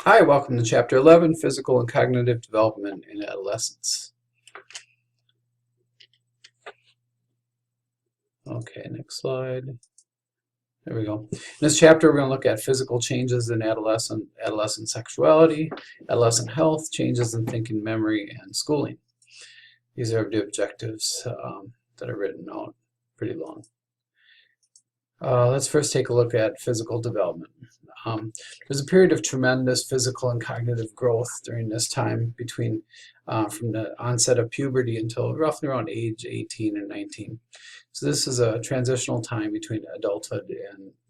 Hi, welcome to Chapter 11, Physical and Cognitive Development in Adolescence. Okay, next slide. There we go. In this chapter, we're going to look at physical changes in adolescent sexuality, adolescent health, changes in thinking, memory, and schooling. These are the objectives that are written out pretty long. Let's first take a look at physical development. There's a period of tremendous physical and cognitive growth during this time between from the onset of puberty until roughly around age 18 and 19. So this is a transitional time between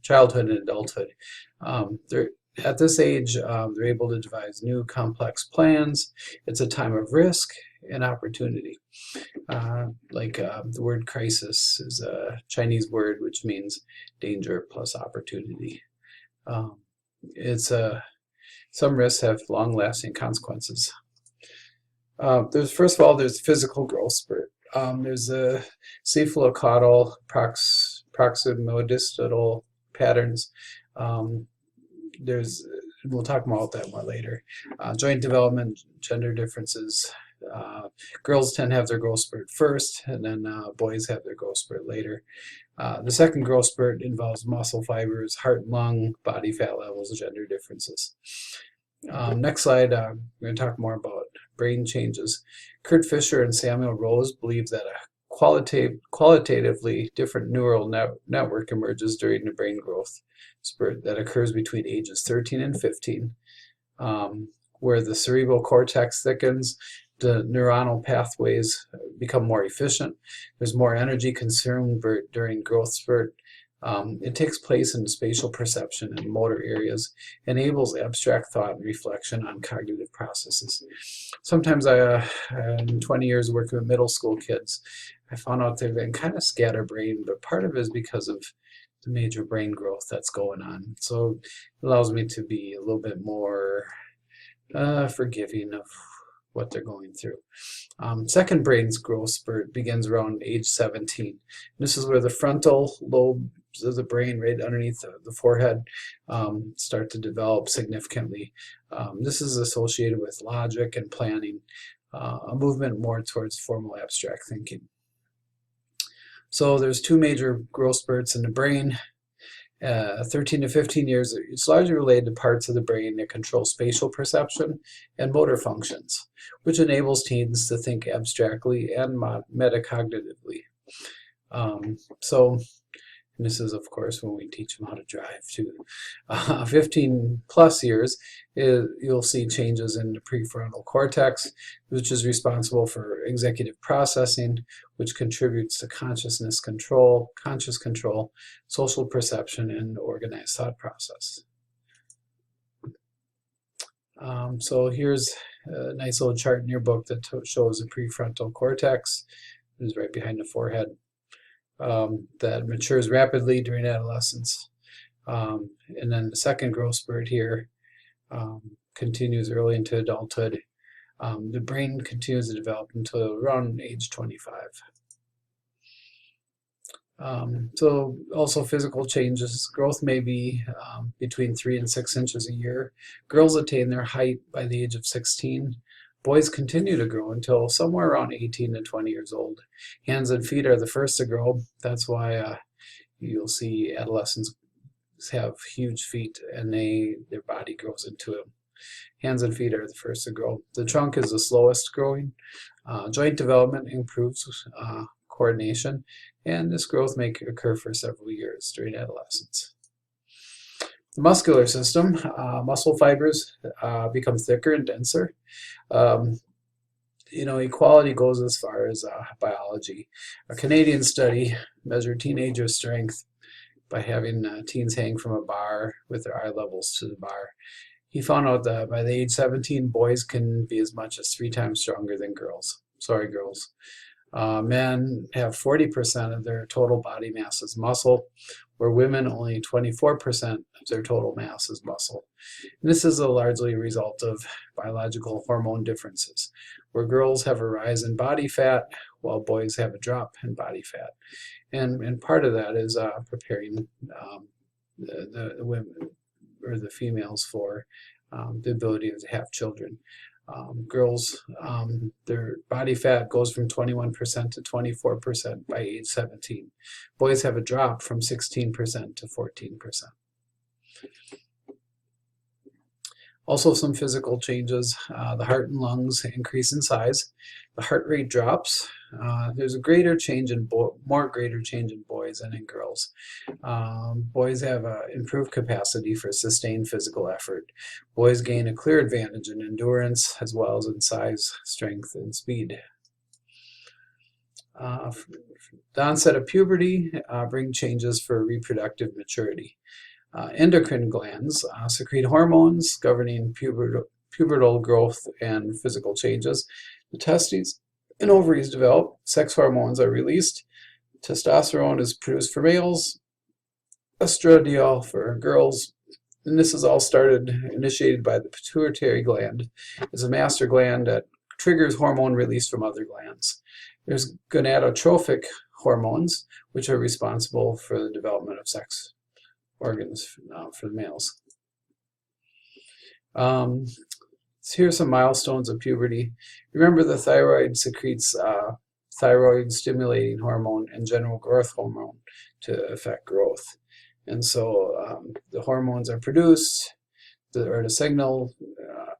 childhood and adulthood. At this age, they're able to devise new complex plans. It's a time of risk and opportunity. The word crisis is a Chinese word which means danger plus opportunity. Some risks have long-lasting consequences. First of all, there's physical growth spurt. There's a cephalocaudal proximodistal patterns. We'll talk more about that more later. Joint development, gender differences. Girls tend to have their growth spurt first, and then boys have their growth spurt later. The second growth spurt involves muscle fibers, heart and lung, body fat levels, gender differences. Next slide, we're going to talk more about brain changes. Kurt Fisher and Samuel Rose believe that a qualitatively different neural network emerges during the brain growth spurt that occurs between ages 13 and 15, where the cerebral cortex thickens, the neuronal pathways become more efficient. There's more energy consumed during growth spurt. It takes place in spatial perception and motor areas, enables abstract thought and reflection on cognitive processes. Sometimes in 20 years working with middle school kids, I found out they've been kind of scatterbrained, but part of it is because of the major brain growth that's going on. So it allows me to be a little bit more forgiving of what they're going through. Second brain's growth spurt begins around age 17. This is where the frontal lobes of the brain right underneath the forehead start to develop significantly. This is associated with logic and planning, a movement more towards formal abstract thinking. So there's two major growth spurts in the brain. 13 to 15 years, it's largely related to parts of the brain that control spatial perception and motor functions, which enables teens to think abstractly and metacognitively. And this is, of course, when we teach them how to drive too. 15 plus years, you'll see changes in the prefrontal cortex, which is responsible for executive processing, which contributes to conscious control, social perception, and organized thought process. So here's a nice little chart in your book that shows the prefrontal cortex. It is right behind the forehead. That matures rapidly during adolescence. And then the second growth spurt here continues early into adulthood. The brain continues to develop until around age 25. So also physical changes. Growth may be between 3 and 6 inches a year. Girls attain their height by the age of 16. Boys continue to grow until somewhere around 18 to 20 years old. Hands and feet are the first to grow. That's why you'll see adolescents have huge feet and their body grows into them. Hands and feet are the first to grow. The trunk is the slowest growing. Joint development improves coordination, and this growth may occur for several years during adolescence. The muscular system, muscle fibers become thicker and denser. Equality goes as far as biology. A Canadian study measured teenagers' strength by having teens hang from a bar with their eye levels to the bar. He found out that by the age 17, boys can be as much as 3 times stronger than girls. Sorry, girls. Men have 40% of their total body mass as muscle, where women only 24% of their total mass is muscle. And this is largely a result of biological hormone differences, where girls have a rise in body fat while boys have a drop in body fat. And part of that is preparing the women or the females for the ability to have children. Girls, their body fat goes from 21% to 24% by age 17. Boys have a drop from 16% to 14%. Also some physical changes. The heart and lungs increase in size. The heart rate drops. There's a greater change in greater change in boys than in girls. Boys have improved capacity for sustained physical effort. Boys gain a clear advantage in endurance as well as in size, strength, and speed. The onset of puberty brings changes for reproductive maturity. Endocrine glands secrete hormones governing pubertal growth and physical changes. The testes and ovaries develop. Sex hormones are released. Testosterone is produced for males, estradiol for girls, and this is all initiated by the pituitary gland. It's a master gland that triggers hormone release from other glands. There's gonadotrophic hormones, which are responsible for the development of sex organs for the males. So here are some milestones of puberty. Remember, the thyroid secretes thyroid stimulating hormone and general growth hormone to affect growth. And so the hormones are produced, the signal,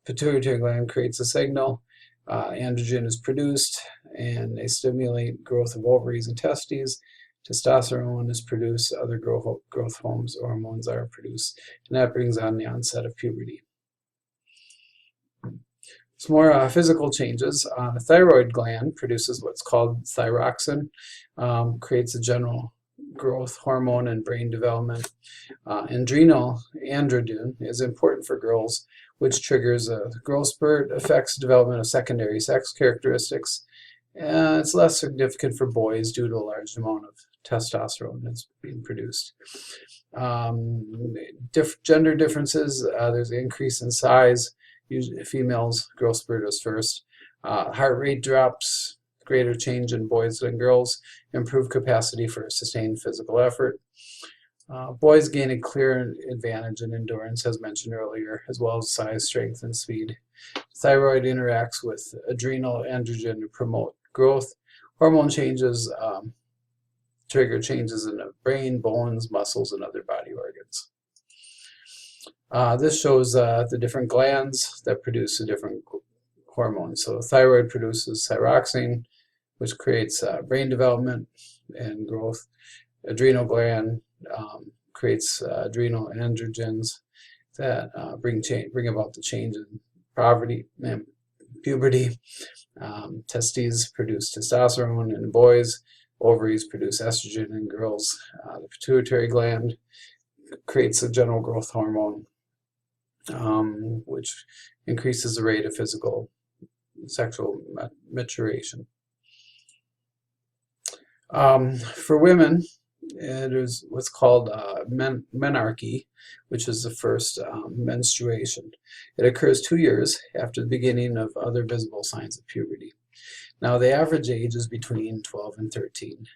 pituitary gland creates a signal, androgen is produced, and they stimulate growth of ovaries and testes. Testosterone is produced, other growth hormones are produced, and that brings on the onset of puberty. Some more physical changes. The thyroid gland produces what's called thyroxine, creates a general growth hormone and brain development. Adrenal androgen is important for girls, which triggers a growth spurt, affects development of secondary sex characteristics. It's less significant for boys due to a large amount of testosterone that's being produced. Gender differences, there's an increase in size. Usually females, growth spurt is first. Heart rate drops, greater change in boys than girls, improved capacity for sustained physical effort. Boys gain a clear advantage in endurance, as mentioned earlier, as well as size, strength, and speed. Thyroid interacts with adrenal androgen to promote growth. Hormone changes trigger changes in the brain, bones, muscles, and other body organs. This shows the different glands that produce the different hormones. So thyroid produces thyroxine, which creates brain development and growth. Adrenal gland creates adrenal androgens that bring about the change in puberty. Testes produce testosterone in boys. Ovaries produce estrogen in girls. The pituitary gland creates a general growth hormone, which increases the rate of physical sexual maturation. For women, there's what's called menarche, which is the first menstruation. It occurs 2 years after the beginning of other visible signs of puberty. Now, the average age is between 12 and 13.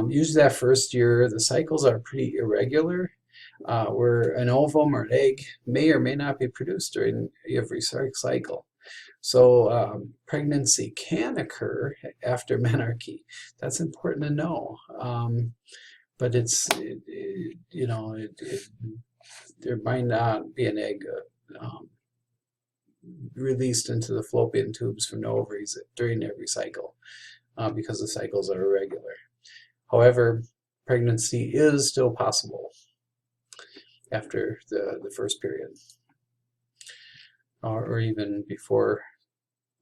Usually that first year, the cycles are pretty irregular, where an ovum or an egg may or may not be produced during every cycle. So pregnancy can occur after menarche. That's important to know. But there might not be an egg released into the fallopian tubes from the ovaries during every cycle because the cycles are irregular. However, pregnancy is still possible after the first period, or even before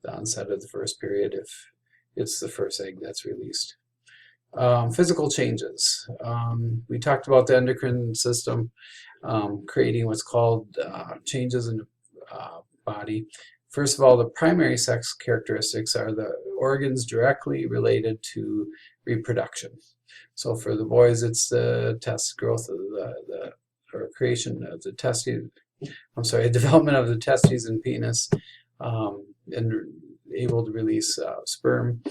the onset of the first period if it's the first egg that's released. Physical changes. We talked about the endocrine system creating what's called changes in the body. First of all, the primary sex characteristics are the organs directly related to reproduction. So for the boys, it's the growth of creation of the testes. Development of the testes and penis, and able to release sperm.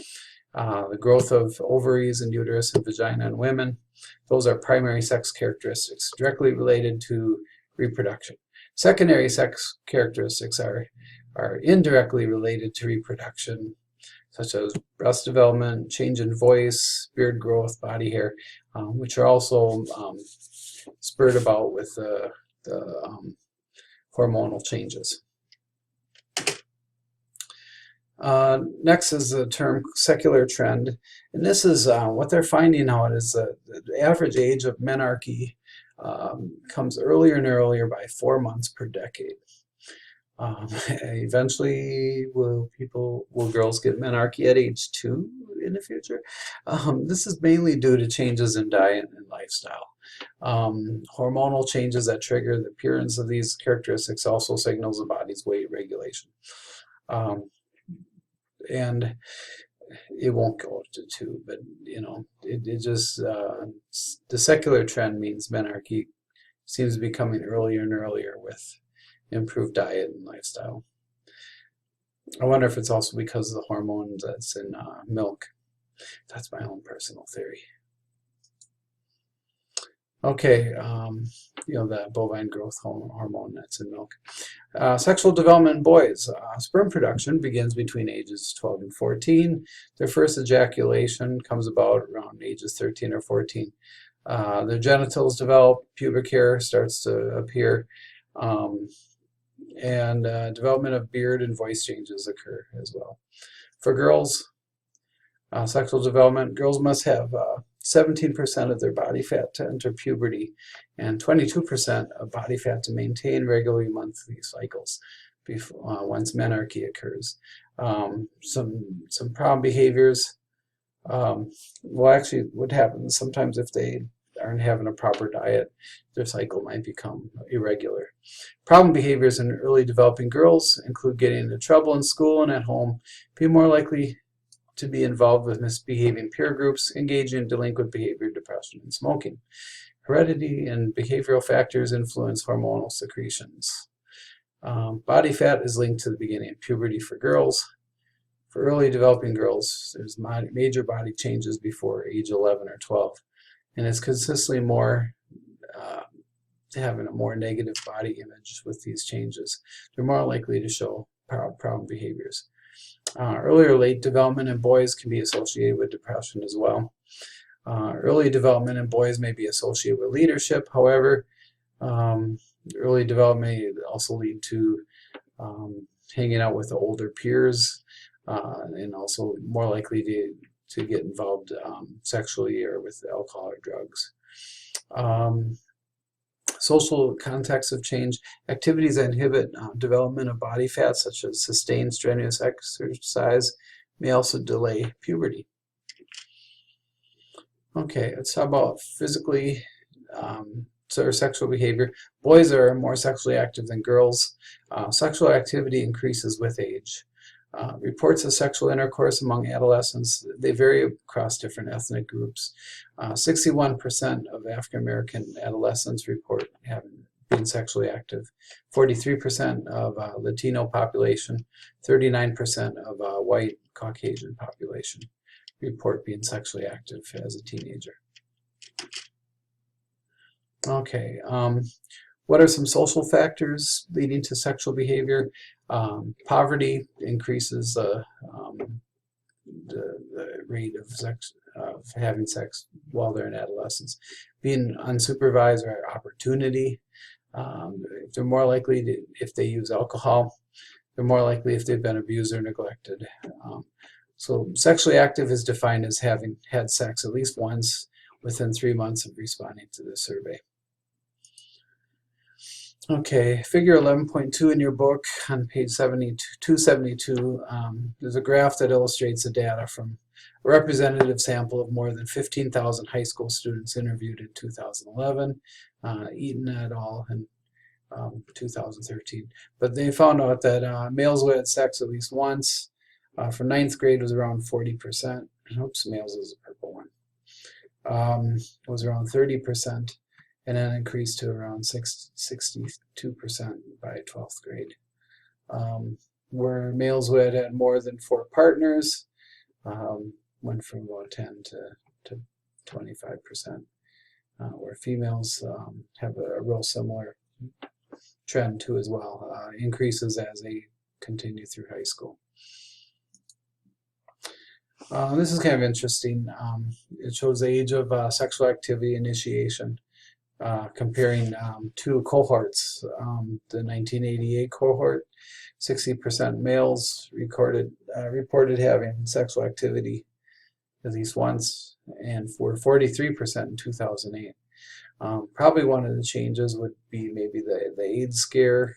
The growth of ovaries and uterus and vagina in women. Those are primary sex characteristics directly related to reproduction. Secondary sex characteristics are indirectly related to reproduction, such as breast development, change in voice, beard growth, body hair, which are also spurred about with the hormonal changes. Next is the term secular trend, and this is what they're finding out is that the average age of menarche comes earlier and earlier by 4 months per decade. Eventually, will girls get menarche at age 2 in the future? This is mainly due to changes in diet and lifestyle. Hormonal changes that trigger the appearance of these characteristics also signals the body's weight regulation. And it won't go to 2, but it just the secular trend means menarche seems to be coming earlier and earlier with improved diet and lifestyle. I wonder if it's also because of the hormones that's in milk. That's my own personal theory. Okay, the bovine growth hormone that's in milk. Sexual development in boys. Sperm production begins between ages 12 and 14. Their first ejaculation comes about around ages 13 or 14. Their genitals develop, pubic hair starts to appear, and development of beard and voice changes occur as well. For girls, sexual development, girls must have 17% of their body fat to enter puberty and 22% of body fat to maintain regular monthly cycles once menarche occurs. Some problem behaviors, well, actually what happens sometimes if they aren't having a proper diet, their cycle might become irregular. Problem behaviors in early developing girls include getting into trouble in school and at home, be more likely to be involved with misbehaving peer groups, engaging in delinquent behavior, depression, and smoking. Heredity and behavioral factors influence hormonal secretions. Body fat is linked to the beginning of puberty for girls. For early developing girls, there's major body changes before age 11 or 12, and it's consistently having a more negative body image with these changes. They're more likely to show problem behaviors. Earlier late development in boys can be associated with depression as well. Early development in boys may be associated with leadership. However, early development may also lead to hanging out with the older peers and also more likely to get involved sexually or with alcohol or drugs. Social contexts of change, activities that inhibit development of body fat, such as sustained strenuous exercise, may also delay puberty. Okay, let's talk about physically or sexual behavior. Boys are more sexually active than girls. Sexual activity increases with age. Reports of sexual intercourse among adolescents, they vary across different ethnic groups. 61% of African American adolescents report having been sexually active. 43% of Latino population, 39% of white Caucasian population report being sexually active as a teenager. Okay, what are some social factors leading to sexual behavior? Poverty increases the rate of having sex while they're in adolescence. Being unsupervised or opportunity, they're more likely to, if they use alcohol, they're more likely if they've been abused or neglected. So sexually active is defined as having had sex at least once within 3 months of responding to the survey. Okay, figure 11.2 in your book on page 272, there's a graph that illustrates the data from a representative sample of more than 15,000 high school students interviewed in 2011, Eaton et al. In 2013. But they found out that males who had sex at least once for 9th grade was around 40%. Oops, males is a purple one. It was around 30%. And then increased to around 62% by 12th grade. Where males who had more than 4 partners went from about 10 to 25%, where females have a real similar trend too as well, increases as they continue through high school. This is kind of interesting. It shows the age of sexual activity initiation, comparing two cohorts. The 1988 cohort, 60% males reported having sexual activity at least once, and for 43% in 2008. Probably one of the changes would be maybe the AIDS scare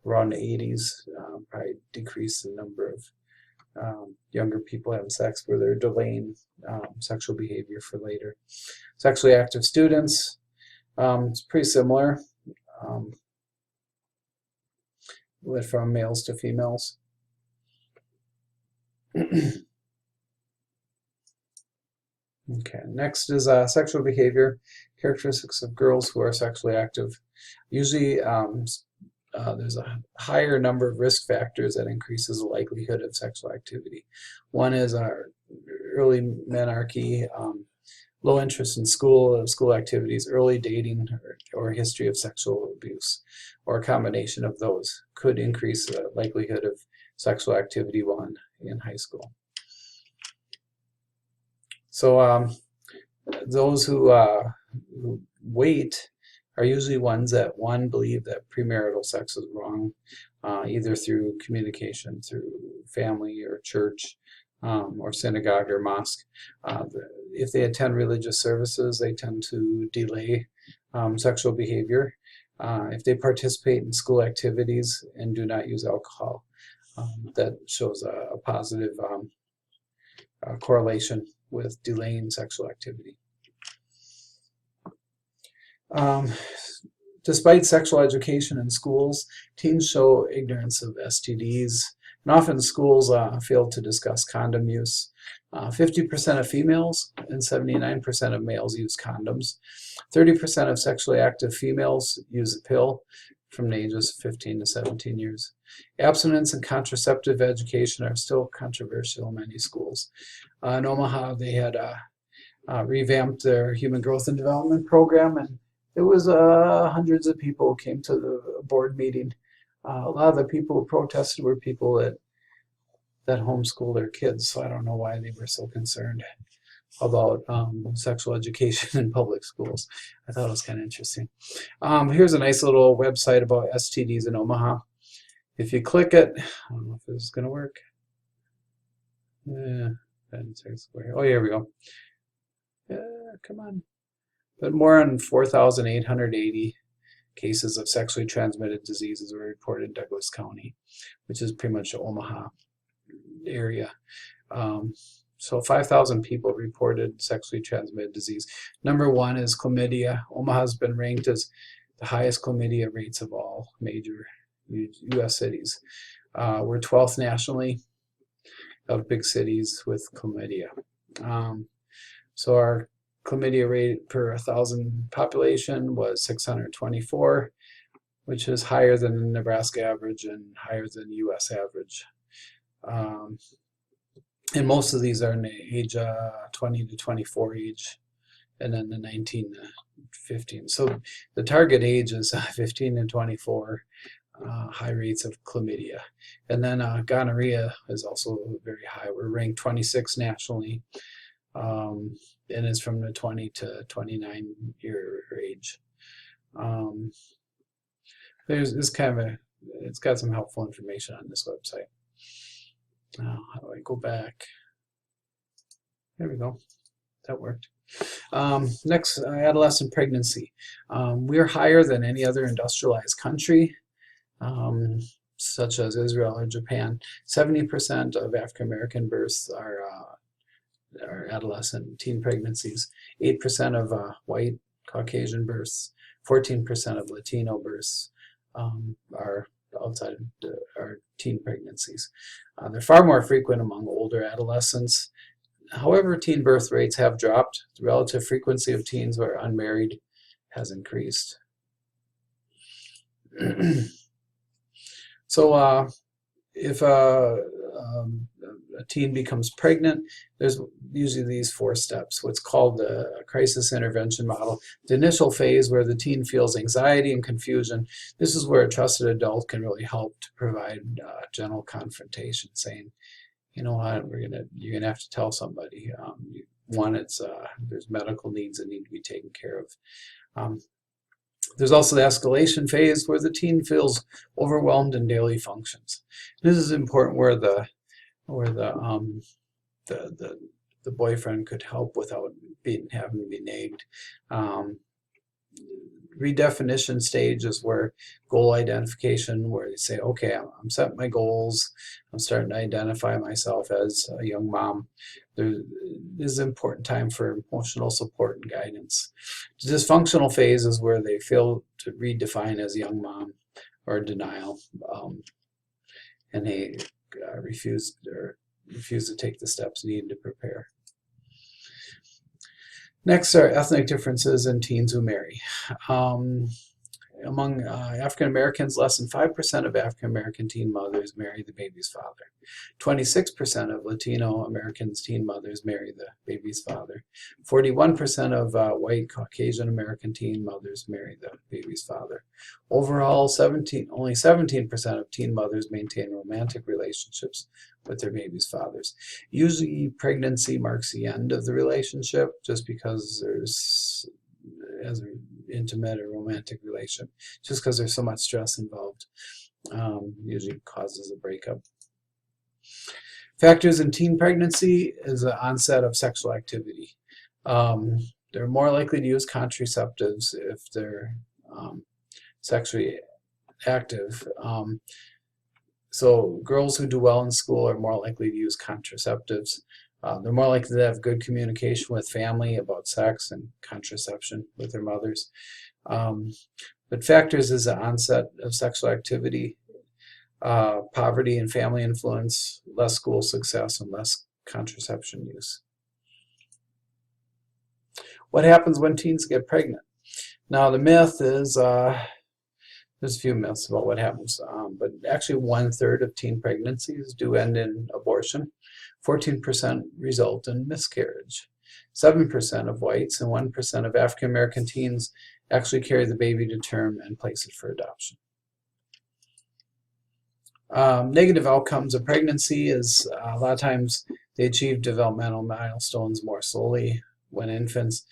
around the 80s, probably decreased the number of younger people having sex where they're delaying sexual behavior for later. Sexually active students, it's pretty similar. Went from males to females. Okay, next is sexual behavior, characteristics of girls who are sexually active. Usually there's a higher number of risk factors that increases the likelihood of sexual activity. One is our early menarche, low interest in school activities, early dating, or history of sexual abuse, or a combination of those could increase the likelihood of sexual activity while in high school. So those who wait are usually ones that, one, believe that premarital sex is wrong, either through communication, through family or church, or synagogue or mosque. If they attend religious services, they tend to delay sexual behavior. If they participate in school activities and do not use alcohol, that shows a positive correlation with delaying sexual activity. Despite sexual education in schools, teens show ignorance of STDs, and often schools fail to discuss condom use. 50% of females and 79% of males use condoms. 30% of sexually active females use a pill from the ages of 15 to 17 years. Abstinence and contraceptive education are still controversial in many schools. In Omaha, they had revamped their human growth and development program, and it was hundreds of people came to the board meeting. A lot of the people who protested were people that homeschool their kids, so I don't know why they were so concerned about sexual education in public schools. I thought it was kind of interesting. Here's a nice little website about STDs in Omaha. If you click it, I don't know if this is going to work. Yeah, oh, here we go. Come on. But more than 4,880 cases of sexually transmitted diseases were reported in Douglas County, which is pretty much the Omaha area. So 5,000 people reported sexually transmitted disease. Number one is chlamydia. Omaha's been ranked as the highest chlamydia rates of all major U.S. cities. We're 12th nationally of big cities with chlamydia. So our chlamydia rate per 1,000 population was 624, which is higher than the Nebraska average and higher than the U.S. average. And most of these are in the age 20 to 24 age, and then the 19 to 15. So the target age is 15 and 24, high rates of chlamydia. And then gonorrhea is also very high. We're ranked 26 nationally, and it's from the 20 to 29 year age. There's this kind of it's got some helpful information on this website. Now, how do I go back? There we go. That worked. Next, adolescent pregnancy. We're higher than any other industrialized country, such as Israel or Japan. 70% of African American births are adolescent teen pregnancies. 8% of white Caucasian births. 14% of Latino births are outside our teen pregnancies. They're far more frequent among older adolescents. However, teen birth rates have dropped. The relative frequency of teens who are unmarried has increased. So if a teen becomes pregnant, there's usually these 4 steps, what's called the crisis intervention model. The initial phase where the teen feels anxiety and confusion, this is where a trusted adult can really help to provide gentle confrontation, saying, you know what, you're gonna have to tell somebody. One, there's medical needs that need to be taken care of. There's also the escalation phase where the teen feels overwhelmed in daily functions. This is important where the boyfriend could help without having to be nagged. Redefinition stage is where goal identification, where you say, okay, I'm setting my goals, I'm starting to identify myself as a young mom. There is an important time for emotional support and guidance. The dysfunctional phase is where they fail to redefine as a young mom, or denial, and they refuse to take the steps needed to prepare. Next are ethnic differences in teens who marry. Among African Americans, less than 5% of African American teen mothers marry the baby's father. 26% of Latino Americans teen mothers marry the baby's father. 41% of white Caucasian American teen mothers marry the baby's father. Overall, only 17% of teen mothers maintain romantic relationships with their baby's fathers. Usually pregnancy marks the end of the relationship just because there's as an intimate or romantic relation, just because there's so much stress involved, usually causes a breakup. Factors in teen pregnancy is the onset of sexual activity. They're more likely to use contraceptives if they're sexually active. So girls who do well in school are more likely to use contraceptives. They're more likely to have good communication with family about sex and contraception with their mothers. But factors is the onset of sexual activity, poverty and family influence, less school success, and less contraception use. What happens when teens get pregnant? Now the myth is, there's a few myths about what happens, but actually 1/3 of teen pregnancies do end in abortion. 14% result in miscarriage. 7% of whites and 1% of African American teens actually carry the baby to term and place it for adoption. Negative outcomes of pregnancy is a lot of times they achieve developmental milestones more slowly when infants,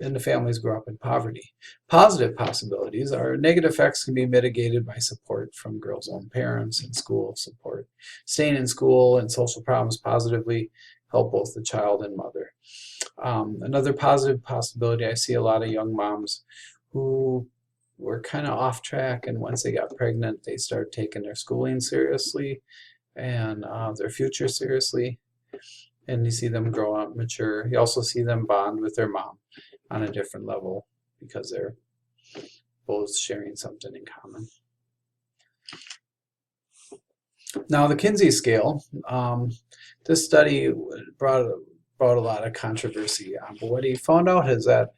and the families grow up in poverty. Positive possibilities are negative effects can be mitigated by support from girls' own parents and school support. Staying in school and social problems positively help both the child and mother. Another positive possibility, I see a lot of young moms who were kind of off track, and once they got pregnant, they started taking their schooling seriously and their future seriously. And you see them grow up, mature. You also see them bond with their mom on a different level because they're both sharing something in common. Now the Kinsey scale, this study brought a lot of controversy on, but what he found out is that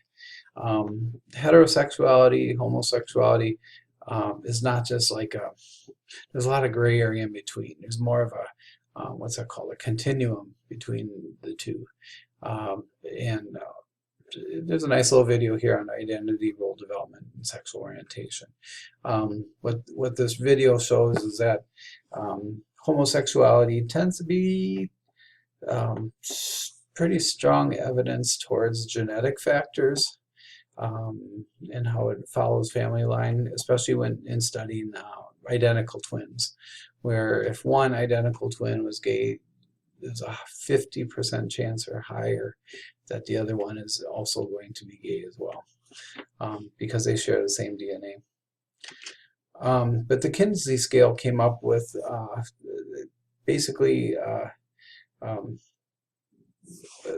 heterosexuality, homosexuality is not just like there's a lot of gray area in between. There's more of a, what's that called, a continuum between the two. There's a nice little video here on identity, role development, and sexual orientation. What this video shows is that homosexuality tends to be pretty strong evidence towards genetic factors and how it follows family line, especially when in studying identical twins, where if one identical twin was gay, there's a 50% chance or higher that the other one is also going to be gay as well, because they share the same DNA. But the Kinsey scale came up with basically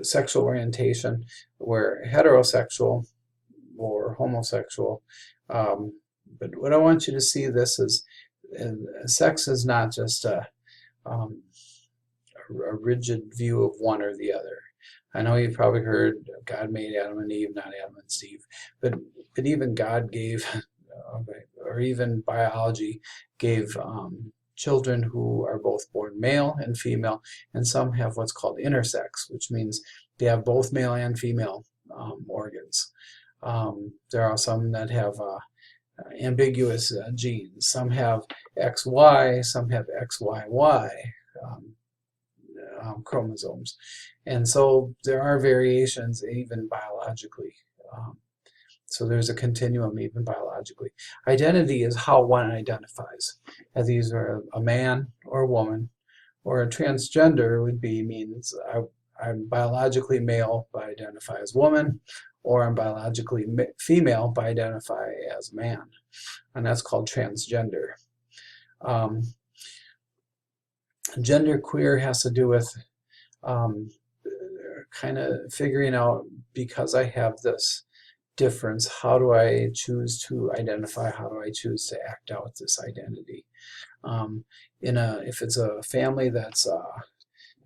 sexual orientation, where heterosexual or homosexual. But what I want you to see this is, sex is not just a rigid view of one or the other. I know you've probably heard God made Adam and Eve, not Adam and Steve, but even God gave, or even biology gave children who are both born male and female, and some have what's called intersex, which means they have both male and female organs. There are some that have ambiguous genes. Some have XY, some have XYY chromosomes. And so there are variations even biologically. So there's a continuum even biologically. Identity is how one identifies. As either a man or a woman, or a transgender would be means I'm biologically male but identify as woman, or I'm biologically female but identify as man. And that's called transgender. Gender queer has to do with kind of figuring out, because I have this difference, how do I choose to identify, how do I choose to act out this identity? If it's a family that's an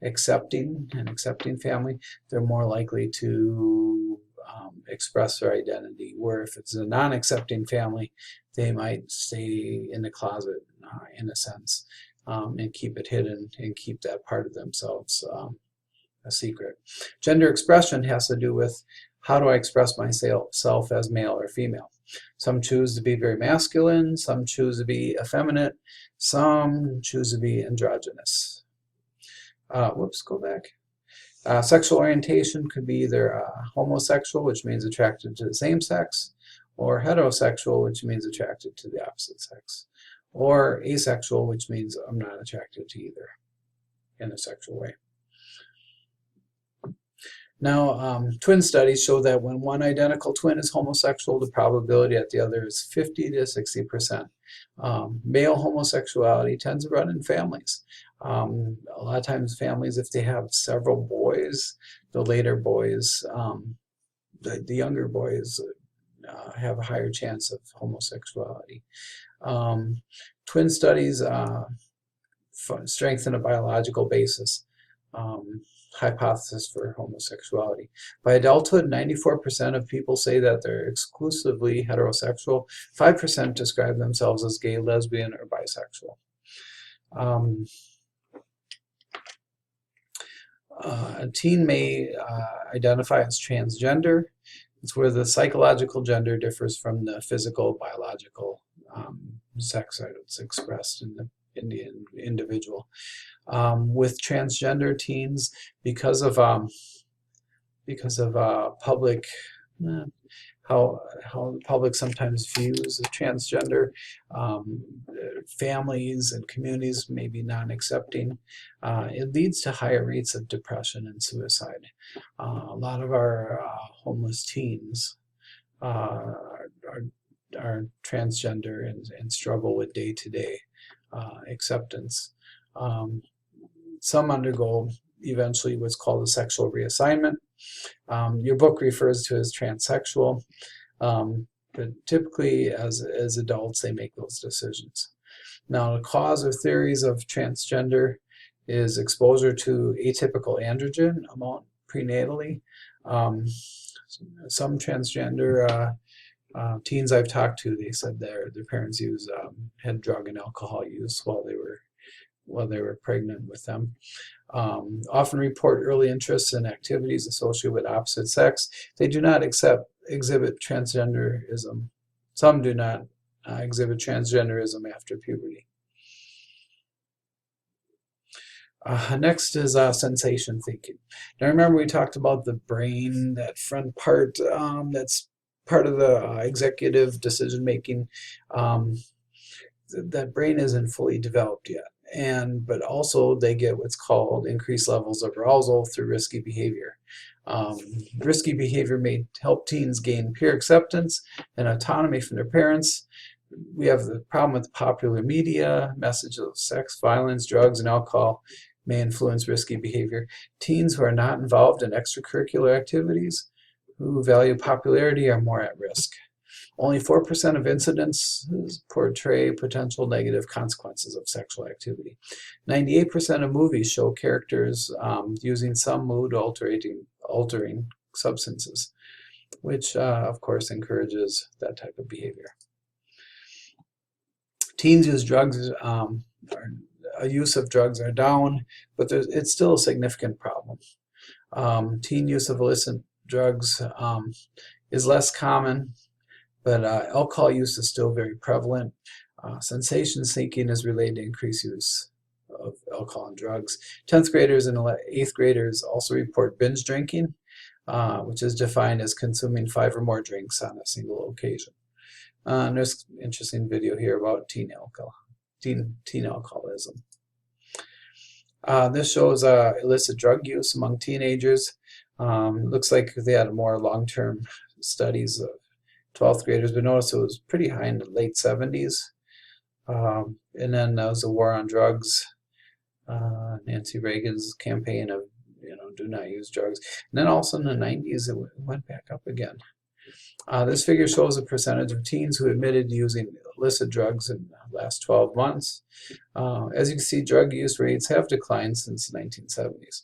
accepting family, they're more likely to express their identity, where if it's a non-accepting family, they might stay in the closet in a sense, and keep it hidden and keep that part of themselves a secret. Gender expression has to do with, how do I express myself as male or female? Some choose to be very masculine, some choose to be effeminate, some choose to be androgynous. Whoops, go back. Sexual orientation could be either homosexual, which means attracted to the same sex, or heterosexual, which means attracted to the opposite sex, or asexual, which means I'm not attracted to either in a sexual way. Now, twin studies show that when one identical twin is homosexual, the probability that the other is 50 to 60%. Male homosexuality tends to run in families. A lot of times families, if they have several boys, the later boys, the younger boys have a higher chance of homosexuality. Twin studies strengthen a biological basis. Hypothesis for homosexuality. By adulthood, 94% of people say that they're exclusively heterosexual. 5% describe themselves as gay, lesbian, or bisexual. A teen may identify as transgender. It's where the psychological gender differs from the physical, biological sex that's expressed in the individual. With transgender teens, because of public how the public sometimes views transgender, families and communities may be non-accepting, it leads to higher rates of depression and suicide. A lot of our homeless teens are transgender and struggle with day-to-day acceptance. Some undergo eventually what's called a sexual reassignment. Your book refers to as transsexual, but typically as adults they make those decisions. Now, the cause or theories of transgender is exposure to atypical androgen amount prenatally. Some transgender teens I've talked to, they said their parents had drug and alcohol use while they were pregnant with them. Often report early interests in activities associated with opposite sex. They do not exhibit transgenderism. Some do not exhibit transgenderism after puberty. Next is sensation thinking. Now remember we talked about the brain, that front part that's part of the executive decision making. That brain isn't fully developed yet. But also they get what's called increased levels of arousal through risky behavior. Risky behavior may help teens gain peer acceptance and autonomy from their parents. We have the problem with popular media. Messages of sex, violence, drugs, and alcohol may influence risky behavior. Teens who are not involved in extracurricular activities, who value popularity, are more at risk. Only 4% of incidents portray potential negative consequences of sexual activity. 98% of movies show characters using some mood-altering substances, which of course encourages that type of behavior. Teens use drugs use of drugs are down, but it's still a significant problem. Teen use of illicit drugs is less common, but alcohol use is still very prevalent. Sensation seeking is related to increased use of alcohol and drugs. 10th graders and 8th graders also report binge drinking, which is defined as consuming 5 or more drinks on a single occasion. And there's an interesting video here about teen alcoholism. This shows illicit drug use among teenagers. Looks like they had more long-term studies of 12th graders, but notice it was pretty high in the late 70s. And then there was a war on drugs, Nancy Reagan's campaign of, do not use drugs. And then also in the 90s, it went back up again. This figure shows the percentage of teens who admitted to using illicit drugs in the last 12 months. As you can see, drug use rates have declined since the 1970s.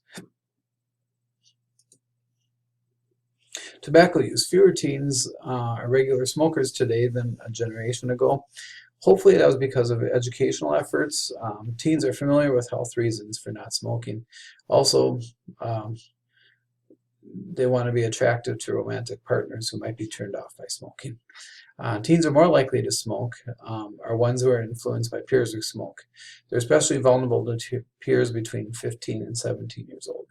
Tobacco use. Fewer teens are regular smokers today than a generation ago. Hopefully that was because of educational efforts. Teens are familiar with health reasons for not smoking. Also, they want to be attractive to romantic partners who might be turned off by smoking. Teens are more likely to smoke, are ones who are influenced by peers who smoke. They're especially vulnerable to peers between 15 and 17 years old.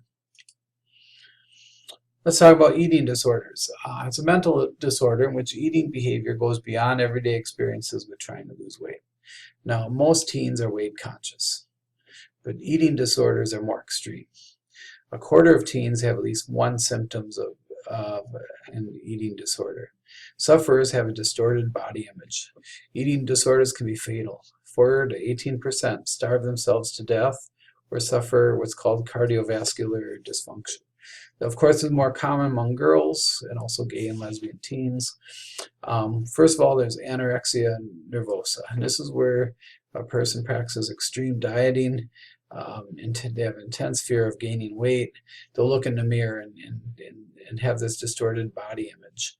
Let's talk about eating disorders. It's a mental disorder in which eating behavior goes beyond everyday experiences with trying to lose weight. Now, most teens are weight conscious, but eating disorders are more extreme. A quarter of teens have at least one symptoms of an eating disorder. Sufferers have a distorted body image. Eating disorders can be fatal. 4 to 18% starve themselves to death or suffer what's called cardiovascular dysfunction. Of course, it's more common among girls and also gay and lesbian teens. First of all, there's anorexia nervosa, and this is where a person practices extreme dieting. They have intense fear of gaining weight. They'll look in the mirror and have this distorted body image.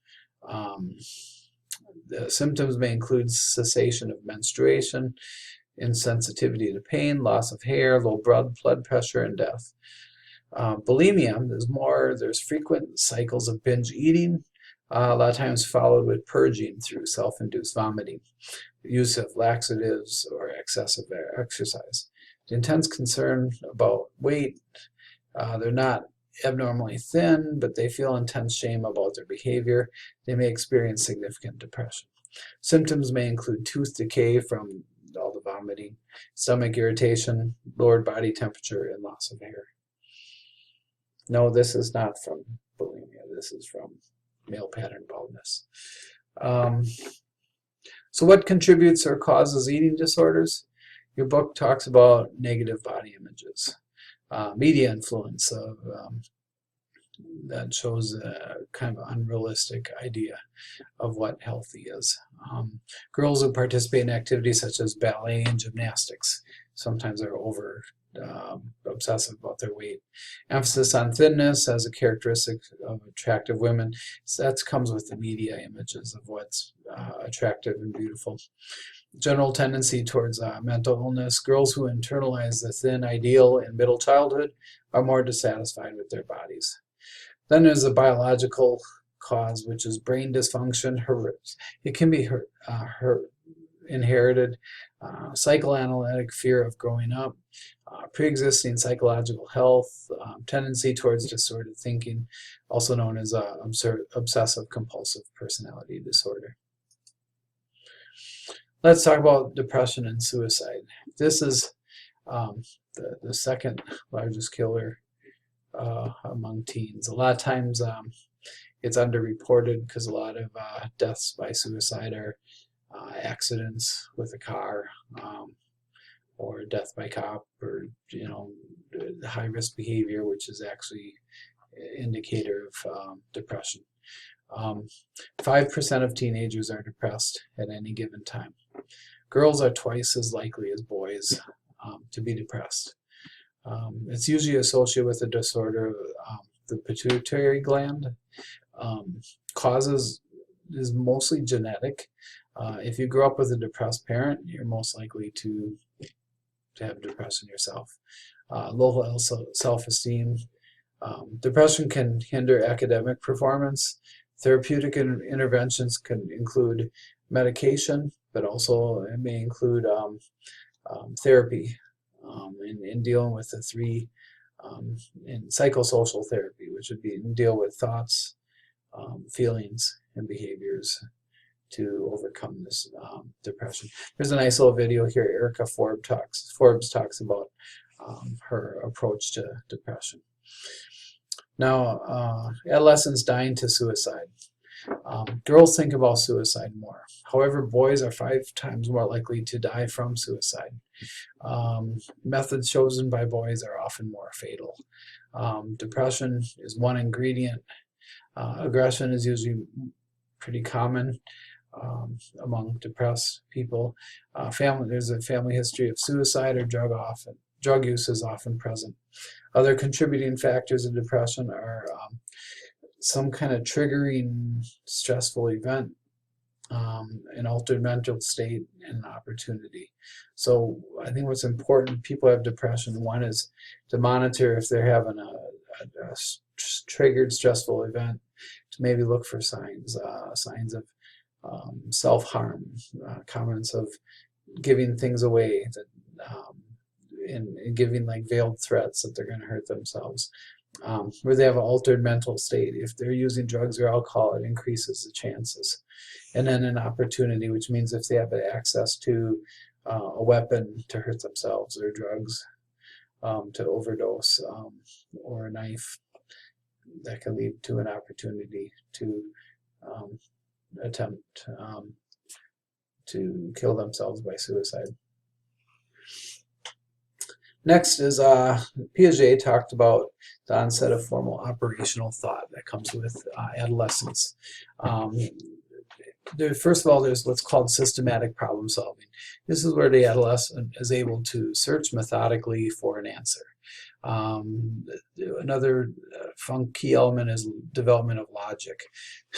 The symptoms may include cessation of menstruation, insensitivity to pain, loss of hair, low blood pressure, and death. Bulimia, there's frequent cycles of binge eating, a lot of times followed with purging through self-induced vomiting, use of laxatives, or excessive exercise. The intense concern about weight, they're not abnormally thin, but they feel intense shame about their behavior. They may experience significant depression. Symptoms may include tooth decay from all the vomiting, stomach irritation, lowered body temperature, and loss of hair. No, this is not from bulimia. This is from male pattern baldness. So what contributes or causes eating disorders? Your book talks about negative body images, media influence of that shows a kind of unrealistic idea of what healthy is. Girls who participate in activities such as ballet and gymnastics sometimes are obsessive about their weight. Emphasis on thinness as a characteristic of attractive women. So that comes with the media images of what's attractive and beautiful. General tendency towards mental illness. Girls who internalize the thin ideal in middle childhood are more dissatisfied with their bodies. Then there's a biological cause, which is brain dysfunction. It can be inherited, psychoanalytic fear of growing up, pre-existing psychological health, tendency towards distorted thinking, also known as obsessive compulsive personality disorder. Let's talk about depression and suicide. This is the second largest killer among teens. A lot of times it's underreported because a lot of deaths by suicide are accidents with a car, or death by cop, or high risk behavior, which is actually an indicator of depression. 5% of teenagers are depressed at any given time. Girls are twice as likely as boys to be depressed. It's usually associated with a disorder of the pituitary gland. Causes is mostly genetic. If you grow up with a depressed parent, you're most likely to to have depression yourself. Low self-esteem. Depression can hinder academic performance. Therapeutic interventions can include medication, but also it may include therapy in dealing with the three, in psychosocial therapy, which would be deal with thoughts, feelings, and behaviors to overcome this depression. There's a nice little video here. Erica Forbes talks about her approach to depression. Now, adolescents dying to suicide. Girls think about suicide more. However, boys are 5 times more likely to die from suicide. Methods chosen by boys are often more fatal. Depression is one ingredient. Aggression is usually pretty common among depressed people. There's a family history of suicide or drug use is often present. Other contributing factors of depression are some kind of triggering stressful event, an altered mental state, and an opportunity. So I think what's important, people have depression, one is to monitor if they're having a triggered stressful event, to maybe look for signs of self-harm, comments of giving things away, and giving like veiled threats that they're going to hurt themselves. Where they have an altered mental state. If they're using drugs or alcohol, it increases the chances. And then an opportunity, which means if they have access to a weapon to hurt themselves, or drugs to overdose, or a knife, that can lead to an opportunity to attempt to kill themselves by suicide. Next is Piaget talked about the onset of formal operational thought that comes with adolescence. First of all, there's what's called systematic problem solving. This is where the adolescent is able to search methodically for an answer. Another key element is development of logic.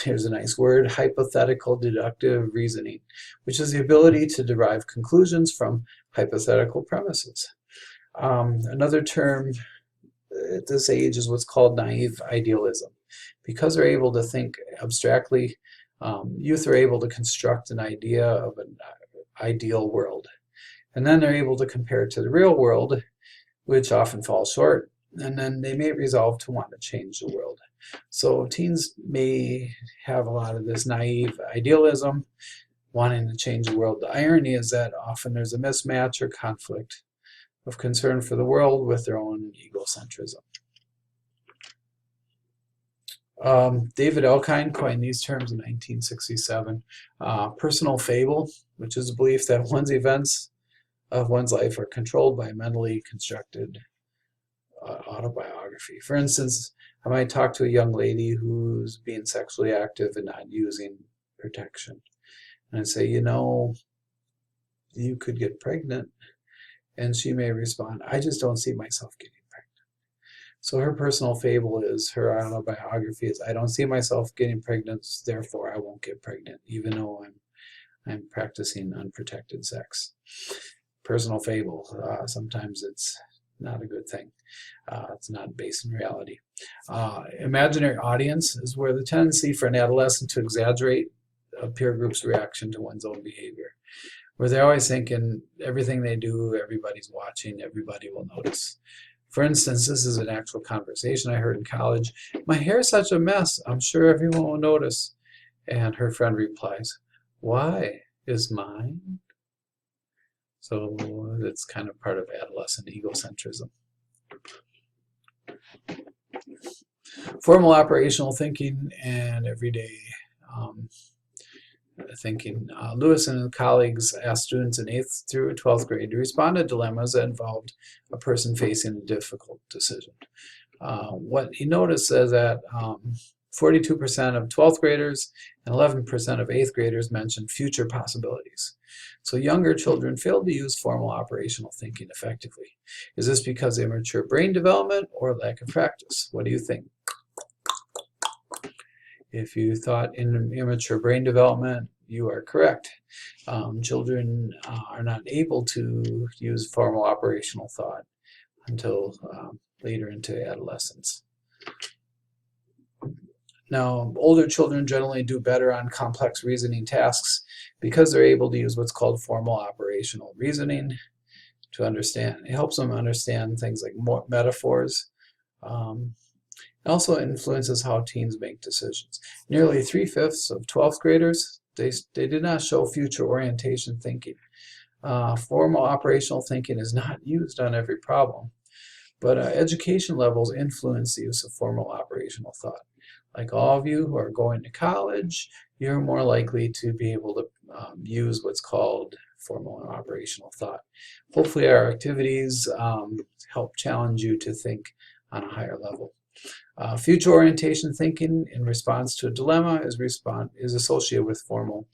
Here's a nice word: hypothetical deductive reasoning, which is the ability to derive conclusions from hypothetical premises. Another term at this age is what's called naive idealism. Because they're able to think abstractly, youth are able to construct an idea of an ideal world. And then they're able to compare it to the real world, which often falls short, and then they may resolve to want to change the world. So teens may have a lot of this naive idealism, wanting to change the world. The irony is that often there's a mismatch or conflict of concern for the world with their own egocentrism. David Elkind coined these terms in 1967. Personal fable, which is a belief that one's events of one's life are controlled by mentally constructed autobiography. For instance, I might talk to a young lady who's being sexually active and not using protection. And I say, you know, you could get pregnant. And she may respond, I just don't see myself getting pregnant. So her personal fable is, her autobiography is, I don't see myself getting pregnant, therefore I won't get pregnant, even though I'm practicing unprotected sex. Personal fable. Sometimes it's not a good thing. It's not based in reality. Imaginary audience is where the tendency for an adolescent to exaggerate a peer group's reaction to one's own behavior, where they're always thinking everything they do, everybody's watching, everybody will notice. For instance, this is an actual conversation I heard in college. My hair is such a mess, I'm sure everyone will notice. And her friend replies, why is mine? So it's kind of part of adolescent egocentrism. Formal operational thinking and everyday thinking. Lewis and his colleagues asked students in 8th through 12th grade to respond to dilemmas that involved a person facing a difficult decision. What he noticed is that 42% of 12th graders and 11% of 8th graders mentioned future possibilities. So younger children failed to use formal operational thinking effectively. Is this because of immature brain development or lack of practice? What do you think? If you thought in immature brain development, you are correct. Children are not able to use formal operational thought until later into adolescence. Now, older children generally do better on complex reasoning tasks because they're able to use what's called formal operational reasoning to understand. It helps them understand things like metaphors. It also influences how teens make decisions. Nearly 3/5 of 12th graders, they did not show future orientation thinking. Formal operational thinking is not used on every problem, but education levels influence the use of formal operational thought. Like all of you who are going to college, you're more likely to be able to use what's called formal and operational thought. Hopefully our activities help challenge you to think on a higher level. Future orientation thinking in response to a dilemma is associated with formal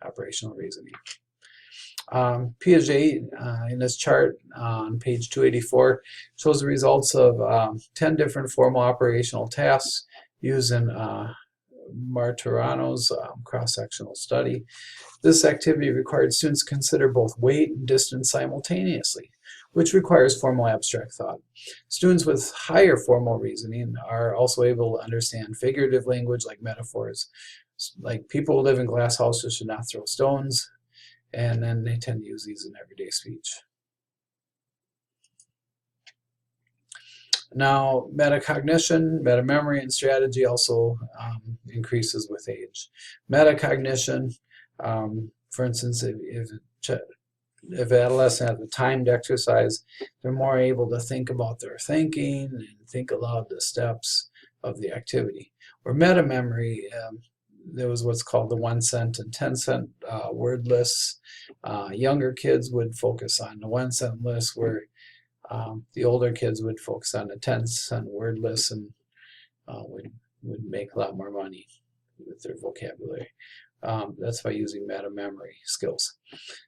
operational reasoning. Piaget, in this chart on page 284, shows the results of 10 different formal operational tasks used in Martorano's cross-sectional study. This activity required students to consider both weight and distance simultaneously, which requires formal abstract thought. Students with higher formal reasoning are also able to understand figurative language like metaphors, like people who live in glass houses should not throw stones, and then they tend to use these in everyday speech. Now, metacognition, metamemory, and strategy also increases with age. Metacognition, for instance, if adolescents have a timed exercise, they're more able to think about their thinking and think aloud the steps of the activity. Or metamemory, there was what's called the 1 cent and 10 cent word lists. Younger kids would focus on the 1 cent list, where the older kids would focus on the 10-cent word list and would make a lot more money with their vocabulary. That's by using meta-memory skills.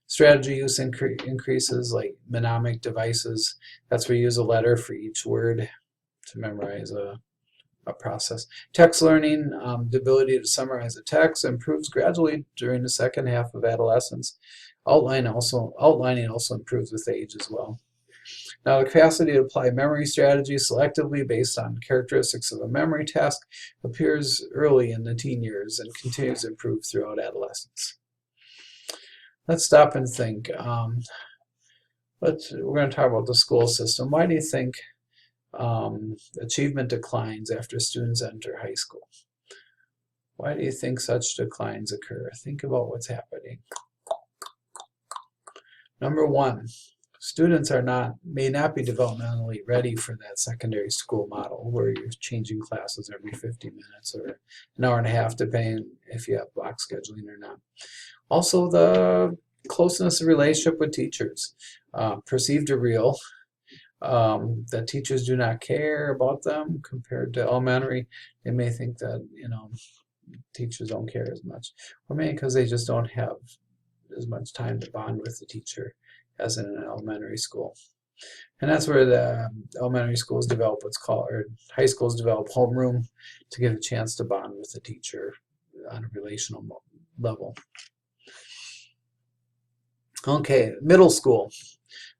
Strategy use increases, like mnemonic devices. That's where you use a letter for each word to memorize a process. Text learning, the ability to summarize a text, improves gradually during the second half of adolescence. Outlining also improves with age as well. Now, the capacity to apply memory strategies selectively based on characteristics of a memory task appears early in the teen years and continues to improve throughout adolescence. Let's stop and think. We're going to talk about the school system. Why do you think achievement declines after students enter high school? Why do you think such declines occur? Think about what's happening. Number one, students may not be developmentally ready for that secondary school model where you're changing classes every 50 minutes or an hour and a half, depending if you have block scheduling or not. Also, the closeness of relationship with teachers, perceived or real, that teachers do not care about them compared to elementary. They may think that, teachers don't care as much, or maybe because they just don't have as much time to bond with the teacher as in an elementary school. And that's where the elementary schools develop or high schools develop homeroom to give a chance to bond with the teacher on a relational level. Okay, middle school.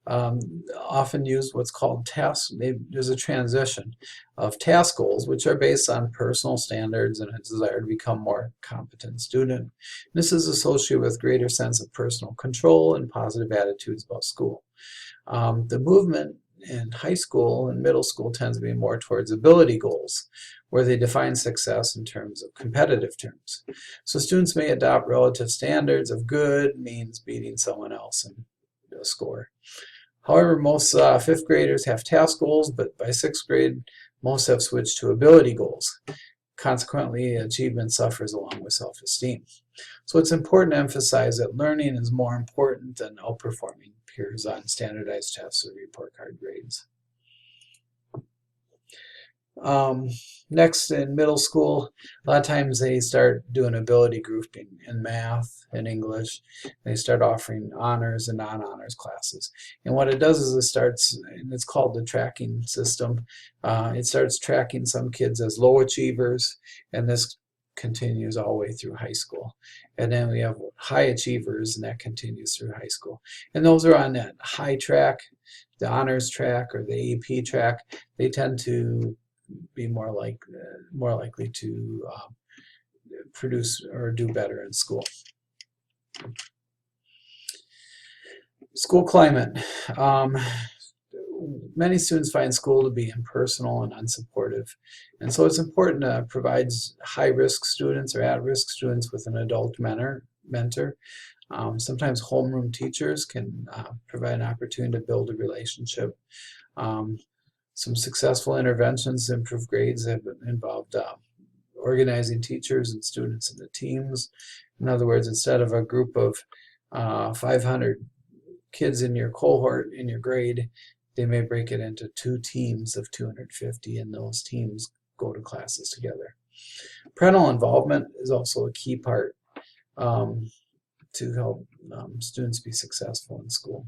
Often use what's called tasks. There's a transition of task goals, which are based on personal standards and a desire to become a more competent student. This is associated with greater sense of personal control and positive attitudes about school. The movement in high school and middle school tends to be more towards ability goals, where they define success in terms of competitive terms. So students may adopt relative standards of good means beating someone else in a score. However, most fifth graders have task goals, but by sixth grade, most have switched to ability goals. Consequently, achievement suffers along with self-esteem. So it's important to emphasize that learning is more important than outperforming peers on standardized tests or report card grades. Next, in middle school, a lot of times they start doing ability grouping in math and English. They start offering honors and non-honors classes. And what it does is it's called the tracking system. It starts tracking some kids as low achievers, and this continues all the way through high school. And then we have high achievers, and that continues through high school. And those are on that high track, the honors track or the AP track. They tend to be more likely to produce or do better in school. School climate. Many students find school to be impersonal and unsupportive, and so it's important to provide high-risk students or at-risk students with an adult mentor. Sometimes homeroom teachers can provide an opportunity to build a relationship. Some successful interventions to improve grades have involved organizing teachers and students into teams. In other words, instead of a group of 500 kids in your cohort, in your grade, they may break it into 2 teams of 250, and those teams go to classes together. Parental involvement is also a key part to help students be successful in school.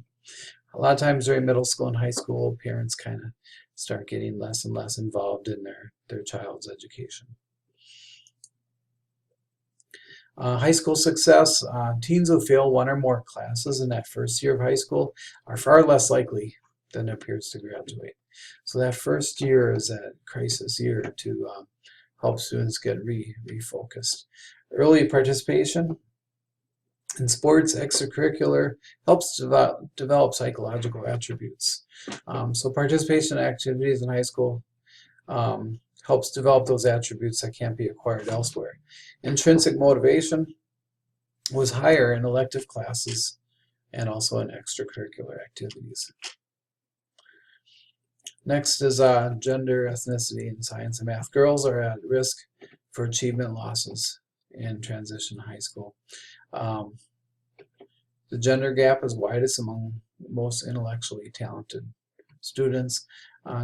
A lot of times during middle school and high school, parents kind of start getting less and less involved in their child's education. High school success. Teens who fail 1 or more classes in that first year of high school are far less likely than their peers to graduate. So that first year is that crisis year to help students get refocused. Early participation in sports, extracurricular, helps develop psychological attributes. So participation in activities in high school helps develop those attributes that can't be acquired elsewhere. Intrinsic motivation was higher in elective classes and also in extracurricular activities. Next is gender, ethnicity, and science and math. Girls are at risk for achievement losses in transition to high school. The gender gap is widest among most intellectually talented students.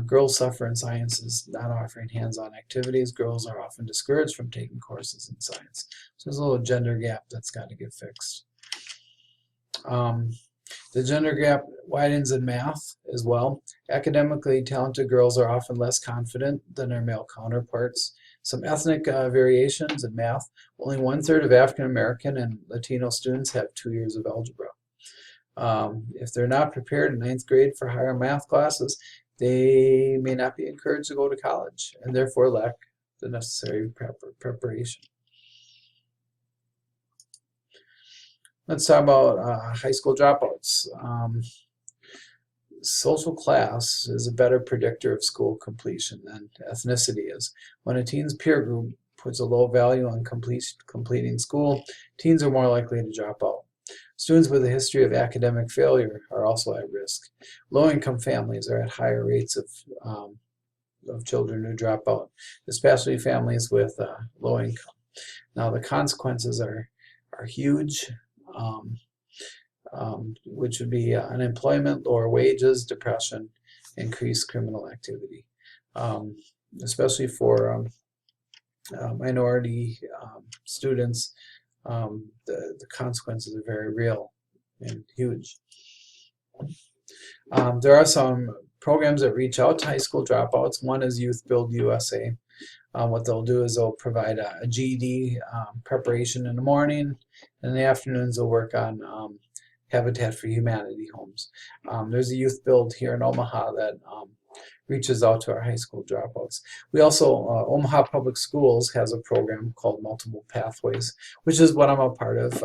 Girls suffer in sciences, not offering hands-on activities. Girls are often discouraged from taking courses in science. So there's a little gender gap that's got to get fixed. The gender gap widens in math as well. Academically talented girls are often less confident than their male counterparts. Some ethnic variations in math. Only 1/3 of African American and Latino students have 2 years of algebra. If they're not prepared in 9th grade for higher math classes, they may not be encouraged to go to college and therefore lack the necessary preparation. Let's talk about high school dropouts. Social class is a better predictor of school completion than ethnicity is. When a teen's peer group puts a low value on completing school, teens are more likely to drop out. Students with a history of academic failure are also at risk. Low-income families are at higher rates of children who drop out, especially families with low income. Now the consequences are huge, which would be unemployment, lower wages, depression, increased criminal activity, especially for minority students. The consequences are very real and huge. There are some programs that reach out to high school dropouts. One is Youth Build USA. What they'll do is they'll provide a GED preparation in the morning, and in the afternoons they'll work on Habitat for Humanity homes. There's a Youth Build here in Omaha that reaches out to our high school dropouts. We also, Omaha Public Schools has a program called Multiple Pathways, which is what I'm a part of.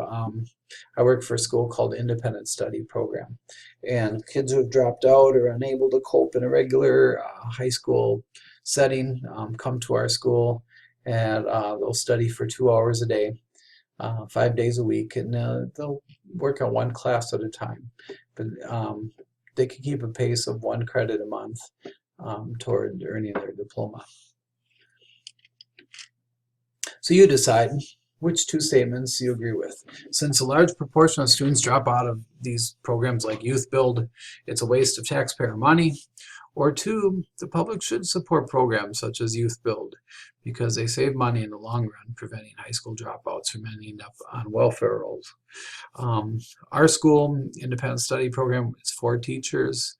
I work for a school called Independent Study Program. And kids who have dropped out or unable to cope in a regular high school setting come to our school, and they'll study for 2 hours a day, 5 days a week, and they'll work on one class at a time. But they can keep a pace of 1 credit a month toward earning their diploma. So you decide which 2 statements you agree with. Since a large proportion of students drop out of these programs like Youth Build, it's a waste of taxpayer money. Or 2, the public should support programs such as Youth Build because they save money in the long run, preventing high school dropouts from ending up on welfare rolls. Our school independent study program is 4 teachers,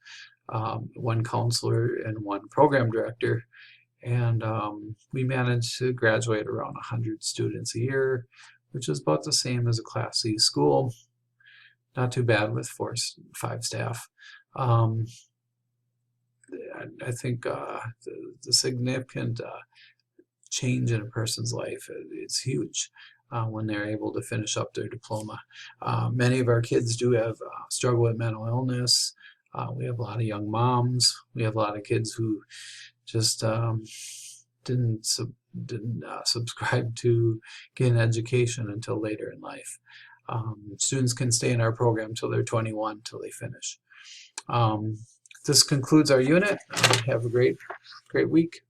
1 counselor, and 1 program director. and we managed to graduate around 100 students a year, which is about the same as a Class C school. Not too bad with 5 staff. I think the significant change in a person's life is huge when they're able to finish up their diploma. Many of our kids do have struggle with mental illness. We have a lot of young moms. We have a lot of kids who just didn't subscribe to get an education until later in life. Students can stay in our program until they're 21, till they finish. This concludes our unit. Have a great week.